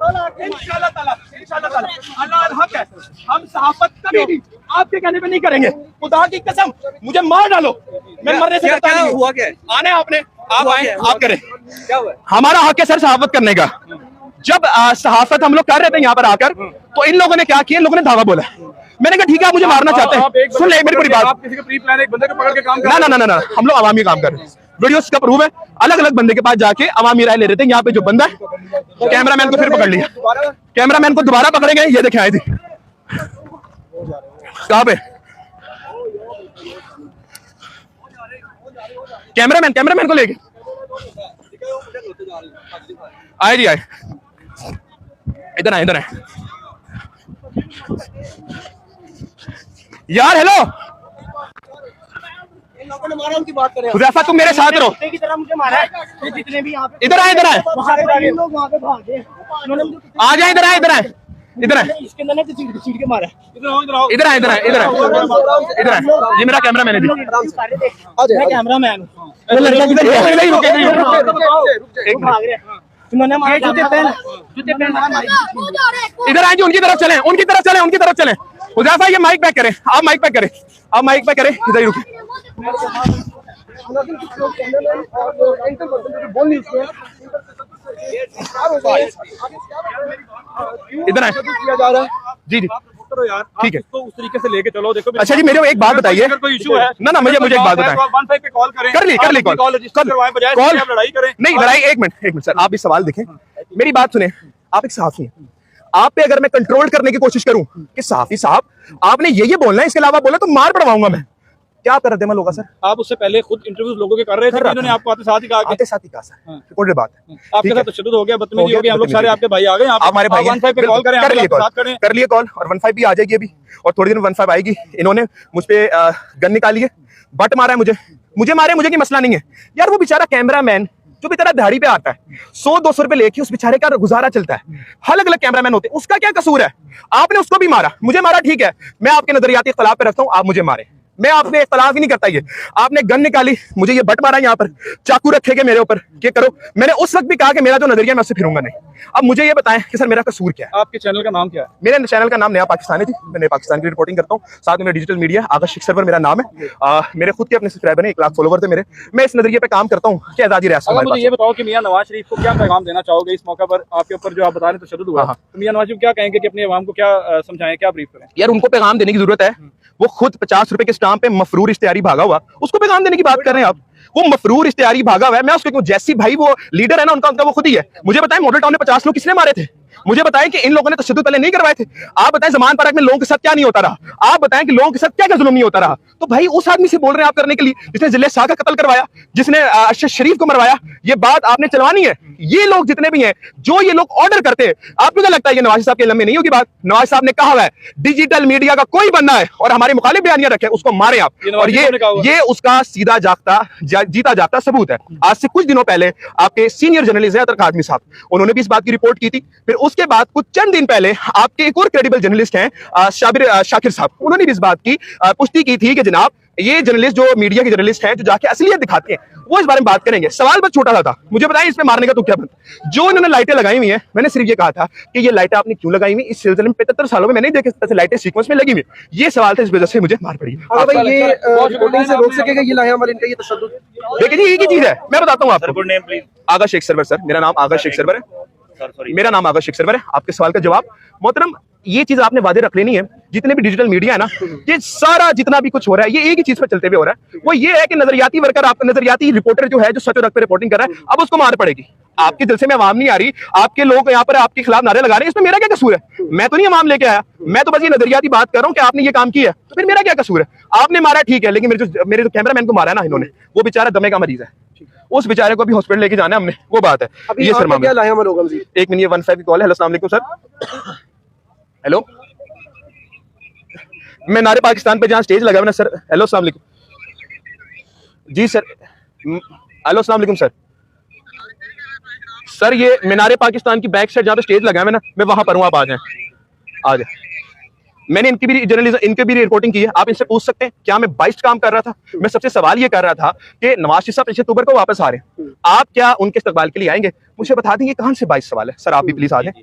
इंशाल्लाह ताला अल्लाह हक है, हम सहाफत कभी भी आपके कहने पे नहीं करेंगे। खुदा की कसम मुझे मार डालो, मैं मरने से डरता नहीं। हुआ क्या? आने आपने, आप आए, आप करें। क्या हुआ? हमारा हक है सर सहाफत करने का। जब सहाफत हम लोग कर रहे थे यहाँ पर आकर, तो इन लोगों ने क्या किया, इन लोगों ने धावा बोला। मैंने कहा ठीक है, आप मुझे मारना चाहते हैं, सुन ले मेरी पूरी बात। आप किसी का प्री प्लान एक बंदे को पकड़ के काम कर ना ना ना ना, हम लोग अवामी काम कर रहे हैं, वीडियोस का प्रूफ है। अलग अलग बंदे के पास जाके अवामी राय ले रहे थे। यहाँ पे जो बंदा है, कैमरामैन को फिर पकड़ लिया, कैमरामैन को दोबारा पकड़े गए, ये देखे आए थे। कहाँ पे कैमरामैन को लेके आए जी, आए इधर आए, इधर आए यार। हेलो मारा उनकी बात करें। हुज़ैफा तुम मेरे साथ रहो, की तरह मुझे मारा है, जितने भी यहाँ पे इधर आए, इधर आए, लोग वहाँ पे भागे, आ जाए, इधर आए, इधर आए, इधर आए, इसके अंदर ने घसीट के मारा है। इधर आए, इधर आए, इधर आए, इधर आए। ये मेरा कैमरामैन है जी, मैं कैमरामैन हूँ। भाग रहे उन्होंने मारा, जूते पहन इधर आए जी, उनकी तरफ चलें, उनकी तरफ चलें, उनकी तरफ चलें। हुज़ैफा ये माइक पैक करें, आप माइक पैक करें, आप माइक पैक करें, इधर ही रुकें। इधर आए जी जी, ठीक है, तो उस तरीके से लेके चलो। देखो अच्छा जी, मेरे को एक बात बताइए। अगर कोई इशू है ना मुझे एक बात बताएं। 15 पे कॉल करें, कर ली कॉल लड़ाई करें। नहीं लड़ाई, एक मिनट सर, आप भी सवाल देखें, मेरी बात सुने। आप एक सहाफी हैं, आप पे अगर मैं कंट्रोल करने की कोशिश करूं कि सहाफी साहब आपने ये बोलना है, इसके अलावा बोला तो मार पड़वाऊंगा मैं। क्या कर रहे थे मैं लोग सर? आप उससे पहले खुद इंटरव्यू लोगों के कर रहे थे, इन्होंने आपको आते साथ ही कहा, आते साथ ही कहा सर, कोई बात है, आपके साथ तशद्दुद हो गया, बदतमीजी हो गई, हम लोग सारे आपके भाई आ गए, आप हमारे भाई 15 पे कॉल करें, कर लिए कॉल, और 15 भी आ जाएगी अभी, और थोड़ी देर में 15 आएगी। इन्होंने मुझ पे गन निकाली है, बट मारा है, मुझे मारे, मुझे की मसला नहीं है यार। वो बेचारा कैमरामैन जो बेचारा दिहाड़ी पे आता है, 100-200 रुपए लेके उस बेचारे का गुजारा चलता है। अलग अलग कैमरामैन होते हैं, उसका क्या कसूर है? आपने उसको भी मारा, मुझे मारा, ठीक है, मैं आपके नजरियाती इख्तलाफ पे रखता हूँ, आप मुझे मारे, मैं आपने इख्तलाफ ही नहीं करता। ये आपने गन निकाली, मुझे ये बट मारा, यहाँ पर चाकू रखे गए मेरे ऊपर, क्या करो। मैंने उस वक्त भी कहा कि मेरा जो नजरिया मैं उससे फिरूंगा नहीं। अब मुझे ये बताएं कि सर मेरा कसूर क्या है? आपके चैनल का नाम क्या है? मेरे चैनल का नाम नया पाकिस्तान है जी, मैं नया पाकिस्तान की रिपोर्टिंग करता हूँ, साथ में मेरा डिजिटल मीडिया आगा शेख सरवर मेरा नाम है। मेरे खुद के अपने सब्सक्राइबर हैं, 1 लाख फॉलोवर थे मेरे। मैं इस नजरिए पे काम करता हूँ कि आजादी रियासत। मुझे ये बताओ कि मियां नवाज शरीफ को क्या पैगाम देना चाहोगे इस मौके पर? आपके ऊपर जो आप बता रहे हैं तशद्दुद हुआ, तो मियां नवाज शरीफ क्या कहेंगे कि अपनी आवाम को क्या समझाएं, क्या ब्रीफ करें? यार उनको पैगाम देने की जरूरत है। वो खुद 50 रुपए के स्टाम्प पे मफरूर इश्तिहारी भागा हुआ, उसको पैगाम देने की बात कर रहे हैं आप। वो मफरूर इश्तिहारी भागा हुआ है, मैं उसको क्यों? जैसी भाई वो लीडर है ना उनका वो खुद ही है। मुझे बताएं मॉडल टाउन में 50 लोग किसने मारे थे? मुझे बताएं कि इन लोगों ने तशद्दुद पहले नहीं करवाए थे? आप बताएं जमान पार्क में लोगों के साथ क्या नहीं होता रहा? आप बताएं कि लोगों के साथ क्या जुल्म नहीं होता रहा? तो भाई उस आदमी से बोल रहे हैं आप करने के लिए, जिसने जिले शाह का कत्ल करवाया, जिसने अरशद शरीफ को मरवाया, ये बात आपने चलवानी है। ये लोग जितने भी हैं, जो ये लोग ऑर्डर करते हैं, आपको क्या लगता है ये नवाज साहब के लम्बे नहीं होगी बात? नवाज साहब ने कहा हुआ है डिजिटल मीडिया का कोई बंदा है और हमारे मुखालिफ बयानियां रखे उसको मारे आप, और ये उसका सीधा जागता जीता जागता सबूत है। आज से कुछ दिनों पहले आपके सीनियर जर्नलिस्ट है अतर काज़मी साहब, उन्होंने भी इस बात की रिपोर्ट की थी। फिर उसके बाद कुछ चंद दिन पहले आपके एक और क्रेडिबल जर्नलिस्ट हैं शाकिर साहब, उन्होंने भी इस बात की पुष्टि की थी कि जनाब ये जर्नलिस्ट जो मीडिया के जर्नलिस्ट हैं जो जाके असलियत दिखाते हैं वो इस बारे में बात करेंगे। सवाल बस छोटा सा था, मुझे बताइए इसमें मारने का तो क्या बनता? जो इन्होंने लाइटें लगाई हुई हैं, मैंने सिर्फ ये कहा था कि ये लाइटें आपने क्यों लगाई हुई? इस सिलसिले में 75 सालों में मैंने देखे ऐसे लाइटें सीक्वेंस में लगी हुई, ये सवाल था, इस वजह से मुझे मार पड़ी। ये रोक सकेगा ये लाहेअमल इनका, ये तशद्दुद? देखिए जी एक ही चीज है, मैं बताता हूँ आपको। आगा शेख सरवर सर, मेरा नाम आगा शेख सरवर है, मेरा नाम आगा शेख सरवर है। आपके सवाल का जवाब मोहतरम, ये चीज आपने वादे रख लेनी है। जितने भी डिजिटल मीडिया है ना, ये सारा जितना भी कुछ हो रहा है ये एक ही चीज पर चलते हुए हो रहा है, वो ये है कि नजरियाती वर्कर, आपका नजरियाती रिपोर्टर जो है जो सच और हक पे रिपोर्टिंग कर रहा है, अब उसको मार पड़ेगी। आपके दिल से मैं आवाम नहीं आ रही, आपके लोग यहाँ पर आपके खिलाफ नारे लगा रहे हैं, इसमें मेरा क्या कसूर है? मैं तो नहीं आवाम लेके आया, मैं तो बस ये नजरियाती बात कर रहा हूँ कि आपने ये काम किया, तो फिर मेरा क्या कसूर है? आपने मारा ठीक है, लेकिन मेरे जो कैमरामैन को मारा है ना इन्होंने, वो बेचारा दमे का मरीज है, उस बेचारे को भी हॉस्पिटल लेके जाना है हमने, वो बात है। ये सर क्या लाहेअमल होगा मज़ीद? एक मिनट, ये 15 की कॉल है। हेलो अस्सलाम वालेकुम सर। हेलो, मैं नारे पाकिस्तान पे जहाँ स्टेज लगा हुआ ना सर। हेलो अस्सलाम वालेकुम जी सर। हेलो अस्सलाम वालेकुम सर। सर ये मीनारे पाकिस्तान की बैक साइड जहाँ पे स्टेज लगा है ना, मैं वहां पर हूँ, आप आ जाएं, आ जाए। मैंने इनकी भी जर्नलिज्म, इनके भी रिपोर्टिंग की है, आप इनसे पूछ सकते हैं क्या मैं 22 काम कर रहा था? मैं सबसे सवाल ये कर रहा था कि नवाज शरीफ साहब 5 अक्टूबर को वापस आ रहे हैं, आप क्या उनके इस्तकबाल के लिए आएंगे? मुझे बता देंगे कहां से 22 सवाल है सर, आप भी प्लीज आ जाएं।